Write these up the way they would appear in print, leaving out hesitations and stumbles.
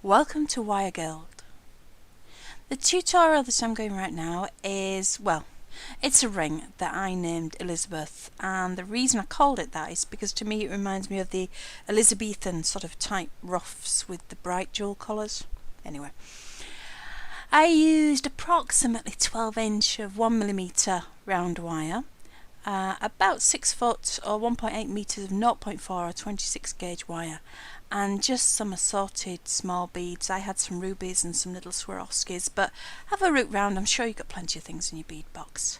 Welcome to Wire Guild. The tutorial that I'm going right now is, well, it's a ring that I named Elizabeth, and the reason I called it that is because to me it reminds me of the Elizabethan sort of type ruffs with the bright jewel collars. Anyway, I used approximately 12" of 1mm round wire, about 6 foot or 1.8 meters of 0.4 or 26 gauge wire, and just some assorted small beads. I had some rubies and some little Swarovskis, but have a root round, I'm sure you've got plenty of things in your bead box.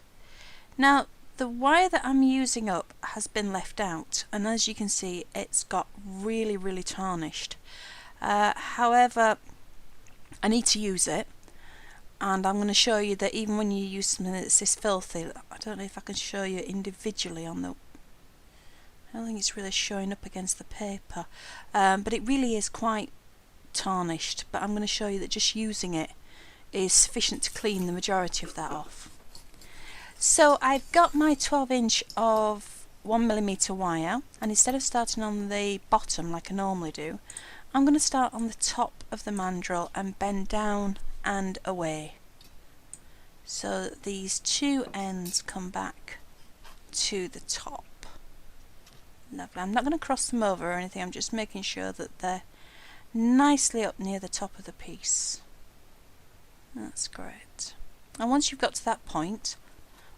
Now, the wire that I'm using up has been left out, and as you can see it's got really tarnished. However, I need to use it, and I'm going to show you that even when you use something that's this filthy, I don't know if I can show you individually on the, I don't think it's really showing up against the paper, but it really is quite tarnished, but I'm going to show you that just using it is sufficient to clean the majority of that off. So I've got my 12" of 1mm wire, and instead of starting on the bottom like I normally do, I'm going to start on the top of the mandrel and bend down and away, so that these two ends come back to the top. Lovely. I'm not going to cross them over or anything, I'm just making sure that they're nicely up near the top of the piece. That's great. And once you've got to that point,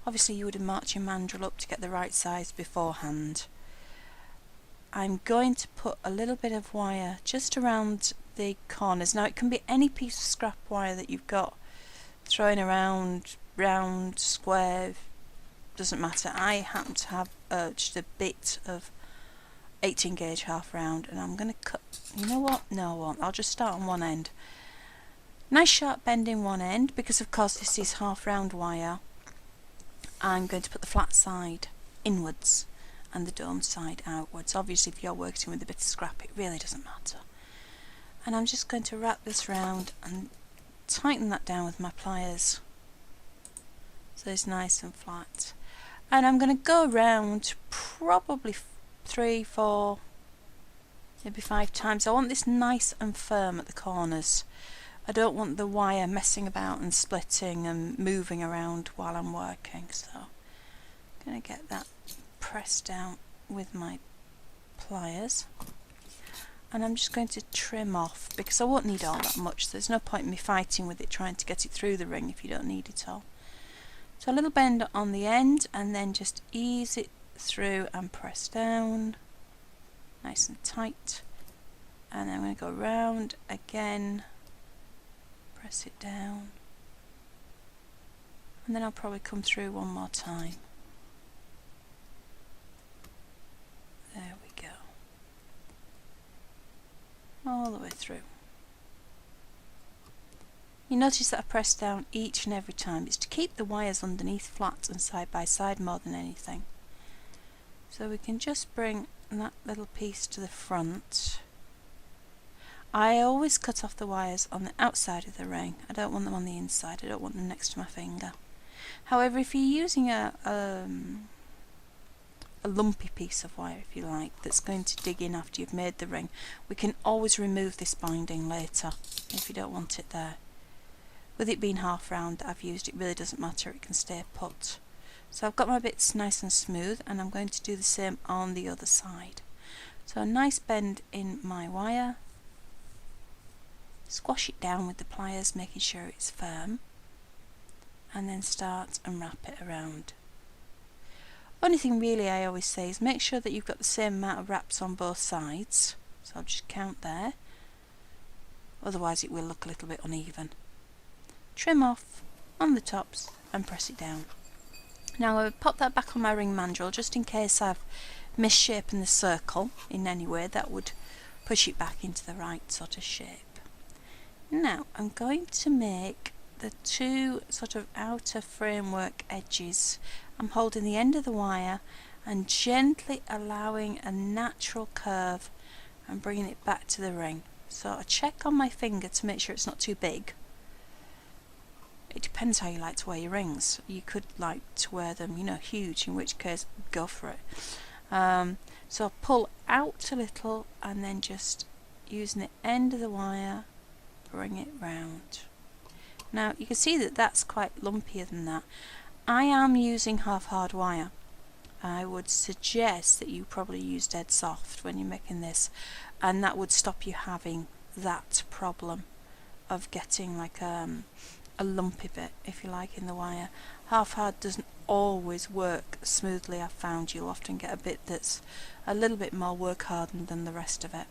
obviously you would have marked your mandrel up to get the right size beforehand. I'm going to put a little bit of wire just around the corners. Now it can be any piece of scrap wire that you've got thrown around, round, square, doesn't matter. I happen to have just a bit of 18 gauge half round, and I'm going to cut, you know what, no I won't, I'll just start on one end. Nice sharp bend in one end, because of course this is half round wire. I'm going to put the flat side inwards and the dome side outwards. Obviously if you're working with a bit of scrap it really doesn't matter. And I'm just going to wrap this round and tighten that down with my pliers so it's nice and flat. And I'm going to go around probably 3, 4, maybe 5 times. I want this nice and firm at the corners. I don't want the wire messing about and splitting and moving around while I'm working, so I'm going to get that pressed down with my pliers. And I'm just going to trim off, because I won't need all that much, so there's no point in me fighting with it trying to get it through the ring if you don't need it all. So a little bend on the end, and then just ease it through and press down nice and tight, and then I'm going to go round again, press it down, and then I'll probably come through one more time. There we go, all the way through. You notice that I press down each and every time. It's to keep the wires underneath flat and side by side more than anything. So we can just bring that little piece to the front. I always cut off the wires on the outside of the ring. I don't want them on the inside, I don't want them next to my finger. However, if you're using a lumpy piece of wire, if you like, that's going to dig in after you've made the ring, we can always remove this binding later if you don't want it there. With it being half round that I've used, it really doesn't matter, it can stay put. So I've got my bits nice and smooth, and I'm going to do the same on the other side. So a nice bend in my wire, squash it down with the pliers making sure it's firm, and then start and wrap it around. Only thing really I always say is make sure that you've got the same amount of wraps on both sides, so I'll just count there, otherwise it will look a little bit uneven. Trim off on the tops and press it down. Now I'll pop that back on my ring mandrel just in case I've misshapen the circle in any way. That would push it back into the right sort of shape. Now I'm going to make the two sort of outer framework edges. I'm holding the end of the wire and gently allowing a natural curve and bringing it back to the ring. So I check on my finger to make sure it's not too big. It depends how you like to wear your rings. You could like to wear them, you know, huge, in which case go for it. So I'll pull out a little and then just using the end of the wire bring it round. Now you can see that that's quite lumpier than that. I am using half hard wire. I would suggest that you probably use dead soft when you're making this, and that would stop you having that problem of getting like a lumpy bit, if you like, in the wire. Half hard doesn't always work smoothly. I've found you'll often get a bit that's a little bit more work hardened than the rest of it.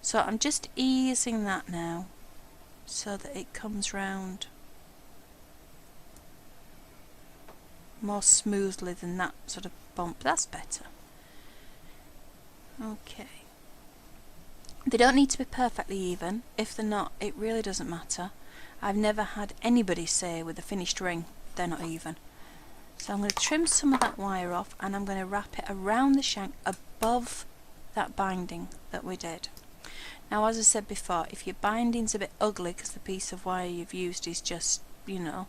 So I'm just easing that now so that it comes round more smoothly than that sort of bump. That's better. Okay. They don't need to be perfectly even. If they're not, it really doesn't matter. I've never had anybody say with a finished ring they're not even. So I'm going to trim some of that wire off, and I'm going to wrap it around the shank above that binding that we did. Now, as I said before, if your binding's a bit ugly because the piece of wire you've used is just, you know,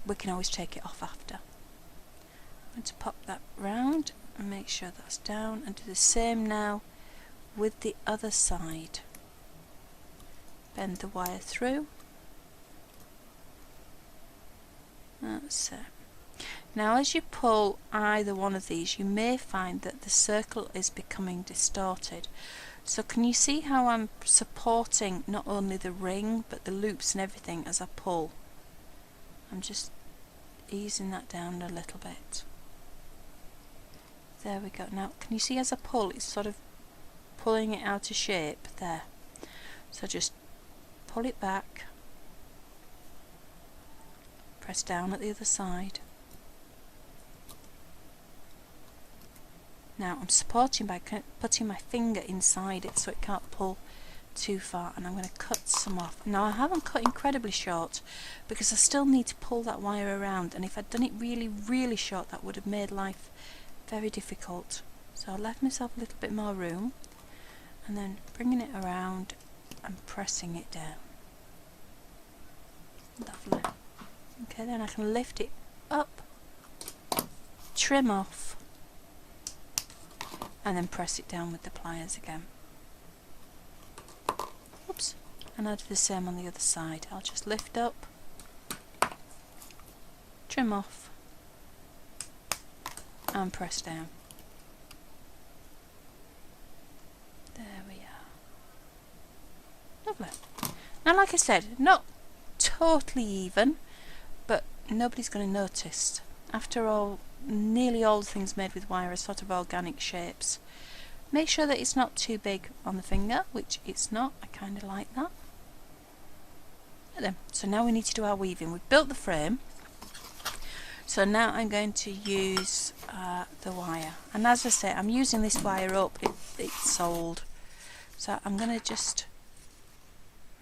we can always take it off after. I'm going to pop that round and make sure that's down, and do the same now with the other side. Bend the wire through. That's it. Now as you pull either one of these, you may find that the circle is becoming distorted. So can you see how I'm supporting not only the ring but the loops and everything as I pull? I'm just easing that down a little bit. There we go. Now can you see as I pull, it's sort of pulling it out of shape there. So just pull it back, press down at the other side. Now I'm supporting by putting my finger inside it so it can't pull too far, and I'm going to cut some off. Now I haven't cut incredibly short because I still need to pull that wire around, and if I'd done it really short that would have made life very difficult. So I left myself a little bit more room, and then bringing it around and pressing it down. Lovely. Okay, then I can lift it up, trim off, and then press it down with the pliers again. Oops. And I'll do the same on the other side. I'll just lift up, trim off, and press down. There we are. Lovely. Now like I said, not totally even, but nobody's going to notice. After all, nearly all the things made with wire are sort of organic shapes. Make sure that it's not too big on the finger, which it's not. I kind of like that. Then, so now we need to do our weaving. We've built the frame, so now I'm going to use the wire. And as I say, I'm using this wire up. It's old, so I'm going to just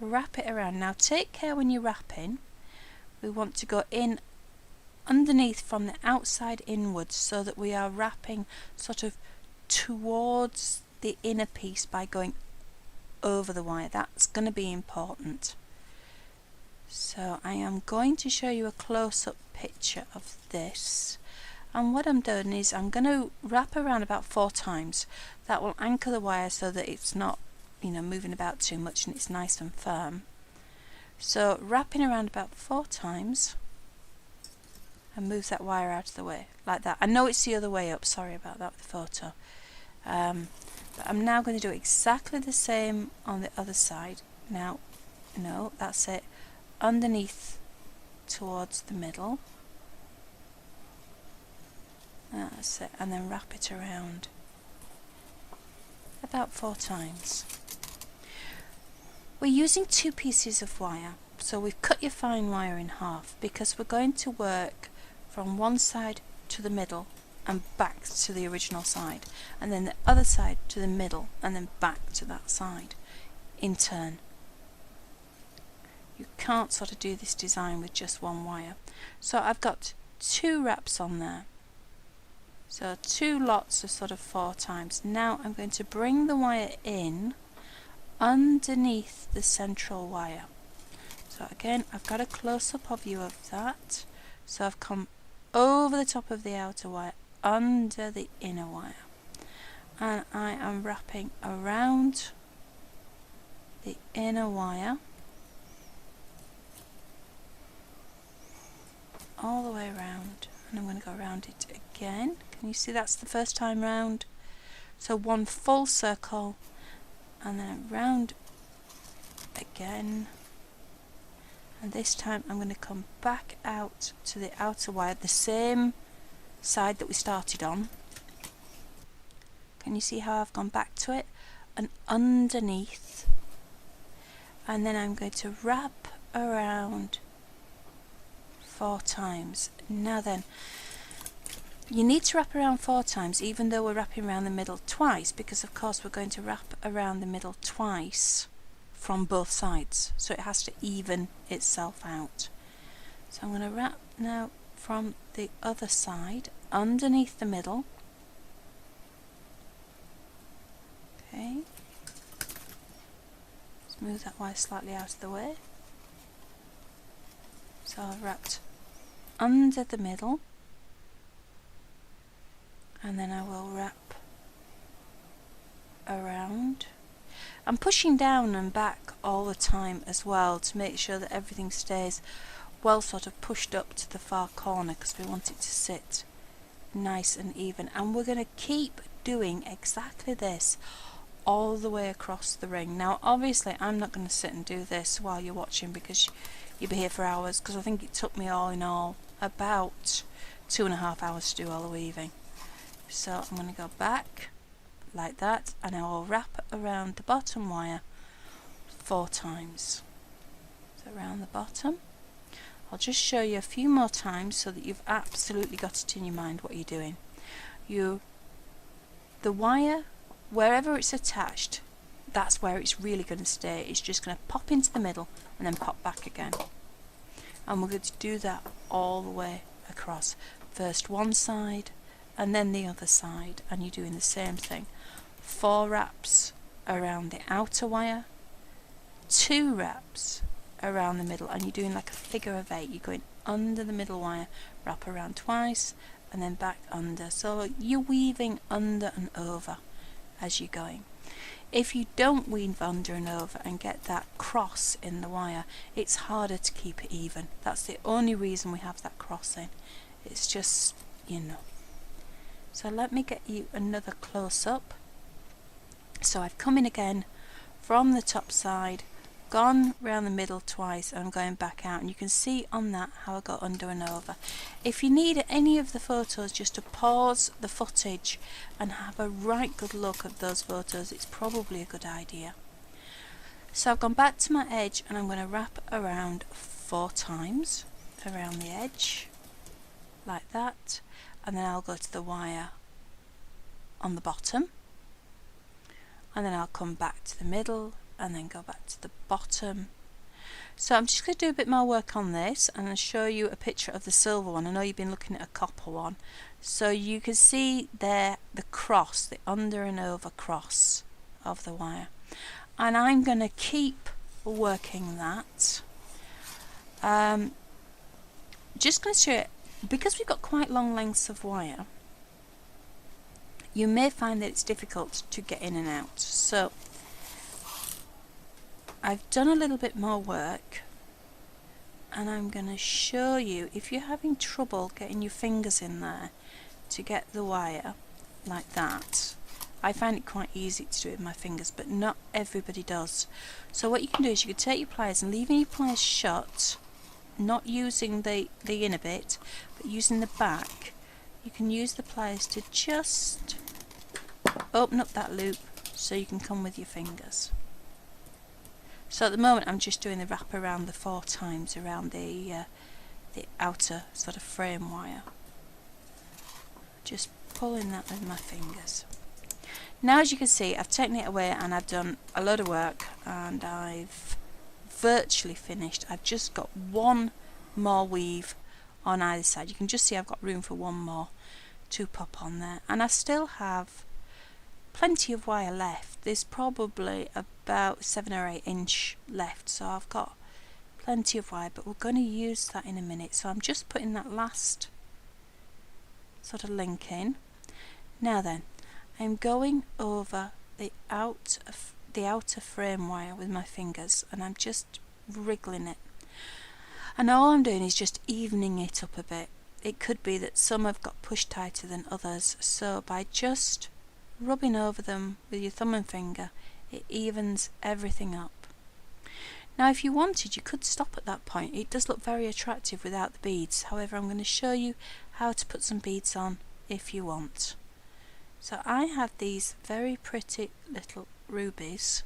wrap it around. Now take care when you're wrapping. We want to go in underneath from the outside inwards, so that we are wrapping sort of towards the inner piece by going over the wire. That's going to be important. So I am going to show you a close-up picture of this, and what I'm doing is I'm going to wrap around about 4 times. That will anchor the wire so that it's not, you know, moving about too much, and it's nice and firm. So wrapping around about 4 times, and move that wire out of the way like that. I know it's the other way up, sorry about that with the photo, but I'm now going to do exactly the same on the other side. Now, no, that's it, underneath towards the middle, that's it, and then wrap it around about 4 times. We're using 2 pieces of wire, so we've cut your fine wire in half because we're going to work from one side to the middle and back to the original side, and then the other side to the middle and then back to that side in turn. You can't sort of do this design with just one wire. So I've got 2 wraps on there, so 2 lots of sort of 4 times. Now I'm going to bring the wire in underneath the central wire. So again, I've got a close-up of view of that. So I've come over the top of the outer wire, under the inner wire, and I am wrapping around the inner wire all the way around, and I'm going to go around it again. Can you see that's the first time round? So one full circle, and then around again, and this time I'm going to come back out to the outer wire, the same side that we started on. Can you see how I've gone back to it and underneath, and then I'm going to wrap around 4 times. Now then, you need to wrap around 4 times even though we're wrapping around the middle twice, because of course we're going to wrap around the middle twice from both sides, so it has to even itself out. So I'm going to wrap now from the other side underneath the middle. Okay, let's move that wire slightly out of the way. So I've wrapped under the middle, and then I will wrap around. I'm pushing down and back all the time as well to make sure that everything stays well sort of pushed up to the far corner, because we want it to sit nice and even. And we're going to keep doing exactly this all the way across the ring. Now obviously I'm not going to sit and do this while you're watching, because you'll be here for hours, because I think it took me all in all about 2.5 hours to do all the weaving. So I'm going to go back like that, and I will wrap around the bottom wire 4 times. So around the bottom. I'll just show you a few more times so that you've absolutely got it in your mind what you're doing. The wire, wherever it's attached, that's where it's really going to stay. It's just going to pop into the middle and then pop back again. And we're going to do that all the way across. First one side and then the other side, and you're doing the same thing. 4 wraps around the outer wire, 2 wraps around the middle, and you're doing like a figure of 8. You're going under the middle wire, wrap around twice, and then back under. So you're weaving under and over as you're going. If you don't weave under and over and get that cross in the wire, it's harder to keep it even. That's the only reason we have that cross in. It's just, you know. So let me get you another close-up. So I've come in again from the top side, gone round the middle twice, and I'm going back out, and you can see on that how I got under and over. If you need any of the photos just to pause the footage and have a right good look at those photos, it's probably a good idea. So I've gone back to my edge, and I'm going to wrap around 4 times around the edge like that, and then I'll go to the wire on the bottom, and then I'll come back to the middle and then go back to the bottom. So I'm just going to do a bit more work on this, and I'll show you a picture of the silver one. I know you've been looking at a copper one, so you can see there the cross, the under and over cross of the wire, and I'm going to keep working that. Just going to show you, because we've got quite long lengths of wire, you may find that it's difficult to get in and out. So I've done a little bit more work, and I'm going to show you, if you're having trouble getting your fingers in there to get the wire like that. I find it quite easy to do it with my fingers, but not everybody does. So what you can do is you can take your pliers and leaving your pliers shut, not using the inner bit, but using the back. You can use the pliers to just open up that loop so you can come with your fingers. So at the moment I'm just doing the wrap around the 4 times around the outer sort of frame wire. Just pulling that with my fingers. Now as you can see, I've taken it away and I've done a load of work, and I've virtually finished. I've just got one more weave on either side. You can just see I've got room for one more to pop on there, and I still have plenty of wire left. There's probably about 7 or 8 inch left, so I've got plenty of wire, but we're going to use that in a minute. So I'm just putting that last sort of link in. Now then, I'm going over the outer frame wire with my fingers, and I'm just wriggling it. And all I'm doing is just evening it up a bit. It could be that some have got pushed tighter than others, so by just rubbing over them with your thumb and finger, it evens everything up. Now if you wanted, you could stop at that point. It does look very attractive without the beads. However, I'm going to show you how to put some beads on if you want. So I have these very pretty little rubies.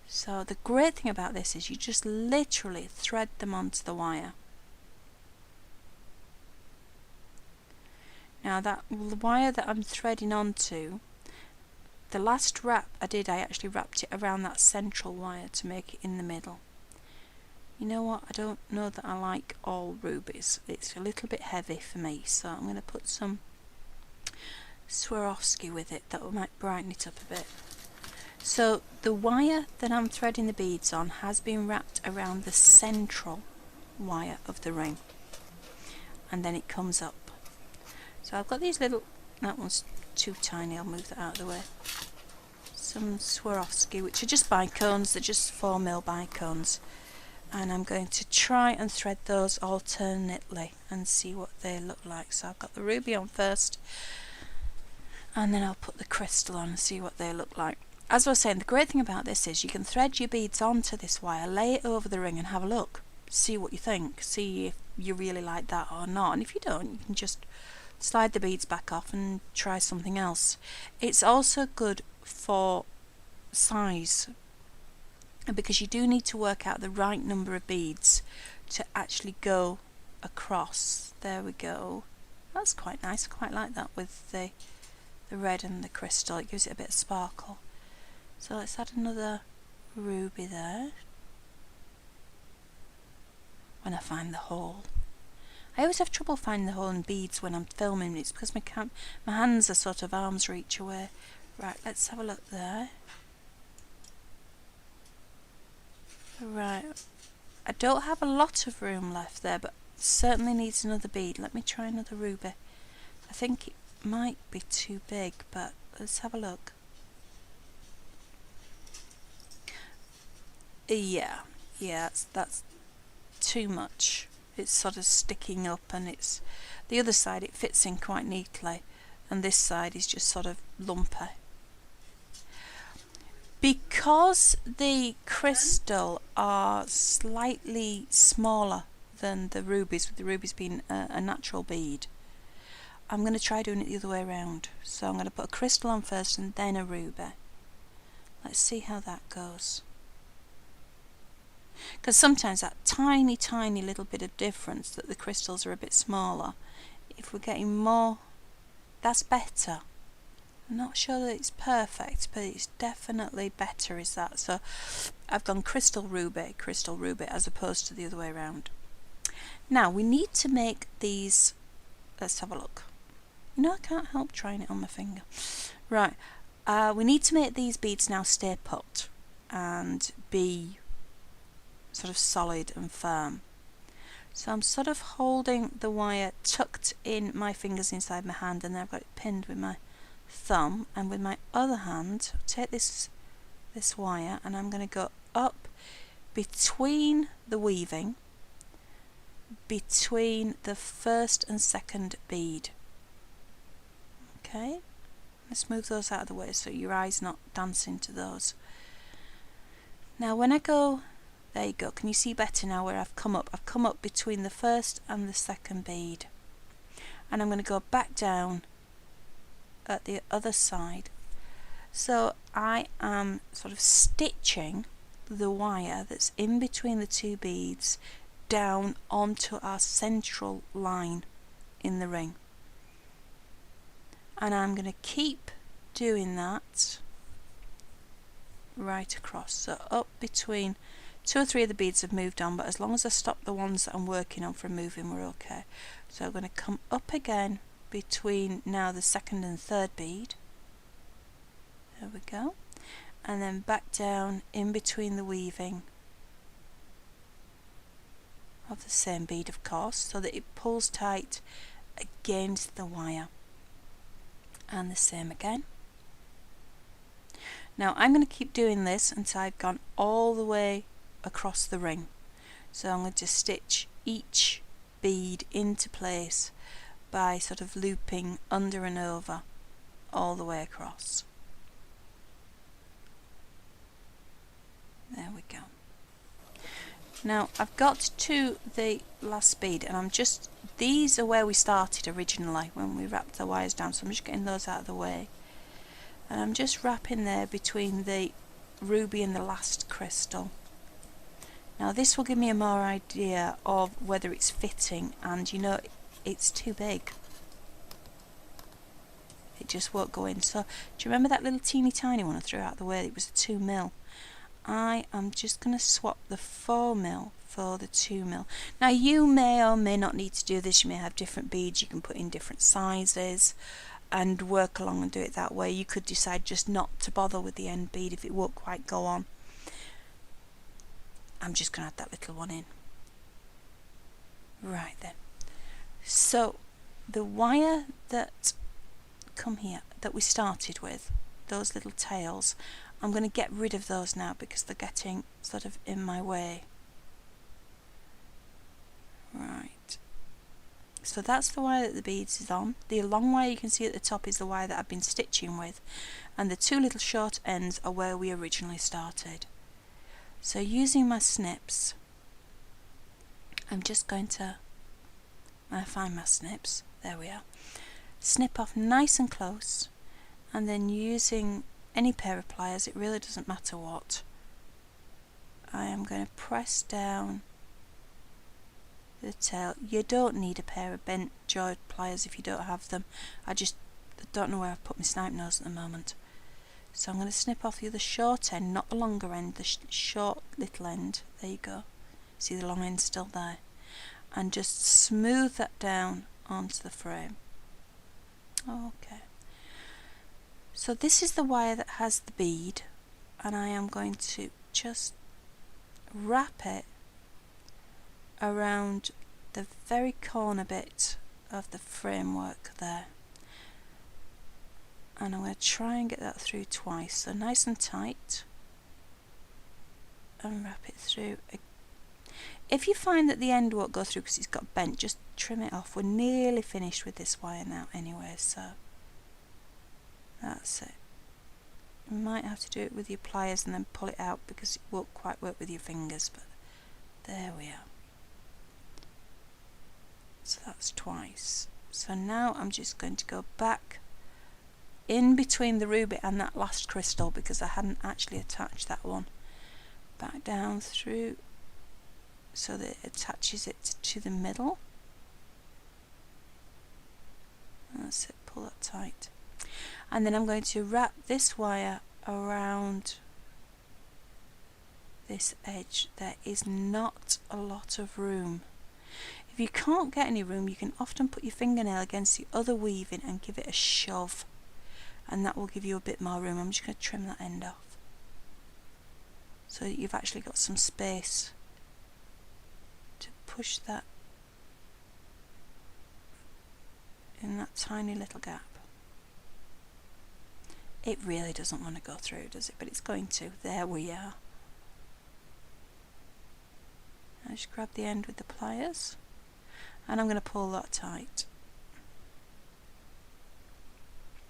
So the great thing about this is you just literally thread them onto the wire. Now the wire that I'm threading onto, the last wrap I did, I actually wrapped it around that central wire to make it in the middle. You know what, I don't know that I like all rubies. It's a little bit heavy for me, so I'm going to put some Swarovski with it. That might brighten it up a bit. So the wire that I'm threading the beads on has been wrapped around the central wire of the ring, and then it comes up. So I've got these little, that one's too tiny, I'll move that out of the way. Some Swarovski, which are just bicones, they're just 4mm bicones. And I'm going to try and thread those alternately and see what they look like. So I've got the ruby on first, and then I'll put the crystal on and see what they look like. As I was saying, the great thing about this is you can thread your beads onto this wire, lay it over the ring and have a look. See what you think, see if you really like that or not. And if you don't, you can just slide the beads back off and try something else. It's also good for size, because you do need to work out the right number of beads to actually go across. There we go. That's quite nice. I quite like that with the red and the crystal. It gives it a bit of sparkle. So let's add another ruby there. When I find the hole. I always have trouble finding the hole in beads when I'm filming. It's because my hands are sort of arm's reach away. Right, let's have a look there. Right, I don't have a lot of room left there, but certainly needs another bead. Let me try another ruby. I think it might be too big, but let's have a look. Yeah, that's too much. It's sort of sticking up, and it's the other side, it fits in quite neatly, and this side is just sort of lumpy. Because the crystal are slightly smaller than the rubies, with the rubies being a natural bead, I'm going to try doing it the other way around. So I'm going to put a crystal on first and then a ruby. Let's see how that goes. Because sometimes that tiny little bit of difference, that the crystals are a bit smaller, if we're getting more, that's better. I'm not sure that it's perfect, but it's definitely better is that. So I've gone crystal ruby, as opposed to the other way around. Now we need to make these, let's have a look. You know, I can't help trying it on my finger. Right, we need to make these beads now stay put and be sort of solid and firm. So I'm sort of holding the wire tucked in my fingers inside my hand, and then I've got it pinned with my thumb, and with my other hand take this wire, and I'm going to go up between the weaving, between the first and second bead. Okay, let's move those out of the way so your eye's not dancing to those. Now when I go, there you go, can you see better now where I've come up? I've come up between the first and the second bead, and I'm going to go back down at the other side. So I am sort of stitching the wire that's in between the two beads down onto our central line in the ring, and I'm going to keep doing that right across. So up between 2 or 3 of the beads have moved on, but as long as I stop the ones that I'm working on from moving, we're okay. So I'm going to come up again between now the second and third bead. There we go. And then back down in between the weaving of the same bead, of course, so that it pulls tight against the wire. And the same again. Now I'm going to keep doing this until I've gone all the way across the ring. So I'm going to stitch each bead into place by sort of looping under and over all the way across. There we go. Now I've got to the last bead, and these are where we started originally when we wrapped the wires down, so I'm just getting those out of the way, and I'm just wrapping there between the ruby and the last crystal. Now this will give me a more idea of whether it's fitting, and you know, it's too big. It just won't go in. So do you remember that little teeny tiny one I threw out of the way? It was a 2mm. I am just going to swap the 4mm for the 2mm. Now you may or may not need to do this. You may have different beads you can put in different sizes and work along and do it that way. You could decide just not to bother with the end bead if it won't quite go on. I'm just going to add that little one in. Right then. So the wire that come here that we started with, those little tails, I'm going to get rid of those now because they're getting sort of in my way. Right. So that's the wire that the beads is on. The long wire you can see at the top is the wire that I've been stitching with, and the two little short ends are where we originally started. So using my snips, I'm just going to, when I find my snips, there we are, snip off nice and close, and then using any pair of pliers, it really doesn't matter what, I am going to press down the tail. You don't need a pair of bent joint pliers if you don't have them. I don't know where I've put my snipe nose at the moment. So I'm going to snip off the other short end, not the longer end, the short little end. There you go. See the long end still there. And just smooth that down onto the frame. Okay. So this is the wire that has the bead, and I am going to just wrap it around the very corner bit of the framework there. And I'm going to try and get that through twice, so nice and tight, and wrap it through. If you find that the end won't go through because it's got bent, just trim it off. We're nearly finished with this wire now anyway, so that's it. You might have to do it with your pliers and then pull it out because it won't quite work with your fingers, but there we are. So that's twice. So now I'm just going to go back in between the ruby and that last crystal because I hadn't actually attached that one. Back down through so that it attaches it to the middle. That's it, pull that tight. And then I'm going to wrap this wire around this edge. There is not a lot of room. If you can't get any room, you can often put your fingernail against the other weaving and give it a shove, and that will give you a bit more room. I'm just going to trim that end off so that you've actually got some space to push that in that tiny little gap. It really doesn't want to go through, does it? But it's going to. There we are. I just grab the end with the pliers and I'm going to pull that tight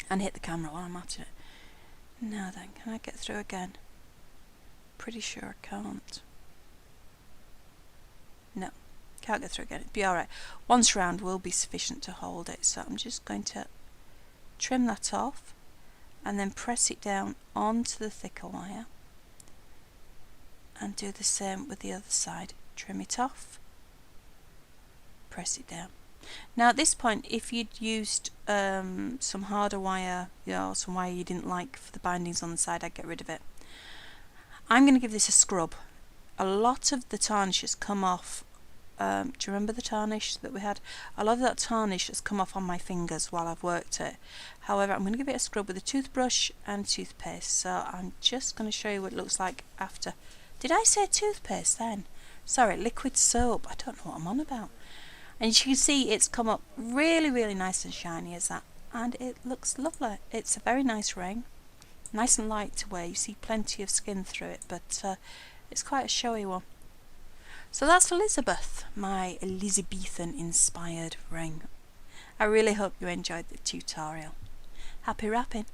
and hit the camera while I'm at it. Now then, can I get through again? Pretty sure I can't. No, can't get through again. It'll be alright. Once round will be sufficient to hold it, so I'm just going to trim that off and then press it down onto the thicker wire and do the same with the other side. Trim it off, press it down. Now at this point, if you'd used some harder wire, some wire you didn't like for the bindings on the side, I'd get rid of it. I'm going to give this a scrub. A lot of the tarnish has come off. Do you remember the tarnish that we had? A lot of that tarnish has come off on my fingers while I've worked it. However, I'm going to give it a scrub with a toothbrush and toothpaste. So I'm just going to show you what it looks like after. Did I say toothpaste then? Sorry, liquid soap. I don't know what I'm on about. And you can see it's come up really, really nice and shiny as that. And it looks lovely. It's a very nice ring. Nice and light to wear. You see plenty of skin through it, but it's quite a showy one. So that's Elizabeth, my Elizabethan inspired ring. I really hope you enjoyed the tutorial. Happy wrapping!